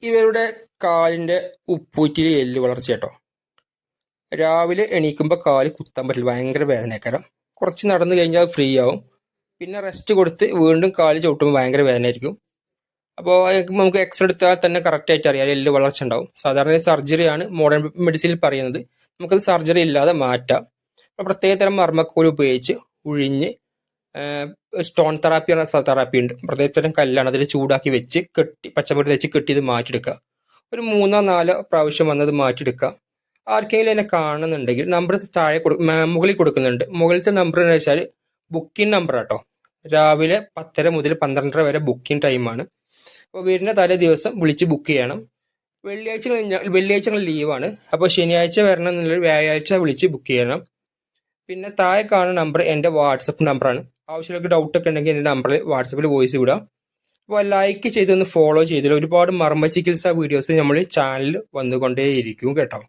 ഇവരുടെ കാലിൻ്റെ ഉപ്പൂറ്റിയിൽ എല്ല് വളർച്ച കേട്ടോ. രാവിലെ എണീക്കുമ്പോൾ കാല് കുത്താൻ പറ്റില്ല, ഭയങ്കര വേദനയാക്കരം. കുറച്ച് നടന്നു കഴിഞ്ഞാൽ ഫ്രീ ആവും. പിന്നെ റെസ്റ്റ് കൊടുത്ത് വീണ്ടും കാല് ചവിട്ടുമ്പോൾ ഭയങ്കര വേദനയായിരിക്കും. അപ്പോൾ നമുക്ക് എക്സ്റേ എടുത്താൽ തന്നെ കറക്റ്റായിട്ട് അറിയാം എല്ല് വളർച്ച ഉണ്ടാവും. സാധാരണ സർജറിയാണ് മോഡേൺ മെഡിസിനിൽ പറയുന്നത്. നമുക്കത് സർജറി ഇല്ലാതെ മാറ്റാം. പ്രത്യേക തരം മർമ്മക്കോൽ ഉപയോഗിച്ച് ഉഴിഞ്ഞ് സ്റ്റോൺ തെറാപ്പി എന്ന തെറാപ്പി ഉണ്ട്. പ്രത്യേകതരം കല്ലാണ്, അതിൽ ചൂടാക്കി വെച്ച് കെട്ടി പച്ചമുറി വെച്ച് കെട്ടി ഇത് മാറ്റിയെടുക്കുക. ഒരു 3-4 പ്രാവശ്യം വന്നത് മാറ്റിയെടുക്കുക. ആർക്കെങ്കിലും എന്നെ കാണുന്നുണ്ടെങ്കിൽ നമ്പർ താഴെ മുകളിൽ കൊടുക്കുന്നുണ്ട്. മുകളിലത്തെ നമ്പർ എന്ന് വെച്ചാൽ ബുക്കിംഗ് നമ്പർ കേട്ടോ. രാവിലെ 10:30 മുതൽ 12:30 വരെ ബുക്കിംഗ് ടൈമാണ്. അപ്പോൾ വരുന്ന തലേ ദിവസം വിളിച്ച് ബുക്ക് ചെയ്യണം. വെള്ളിയാഴ്ചകൾ ലീവാണ്. അപ്പോൾ ശനിയാഴ്ച വരണം എന്നുള്ളൊരു വ്യാഴാഴ്ച വിളിച്ച് ബുക്ക് ചെയ്യണം. പിന്നെ താഴെ കാണുന്ന നമ്പർ എൻ്റെ വാട്സപ്പ് നമ്പറാണ്. ആവശ്യമുള്ള ഡൗട്ടൊക്കെ ഉണ്ടെങ്കിൽ എൻ്റെ നമ്പറിൽ വാട്സപ്പിൽ വോയിസ് വിടാം. അപ്പോൾ ലൈക്ക് ചെയ്തൊന്ന് ഫോളോ ചെയ്തില്ല. ഒരുപാട് മർമ്മ ചികിത്സാ വീഡിയോസ് നമ്മൾ ചാനലിൽ വന്നുകൊണ്ടേയിരിക്കും കേട്ടോ.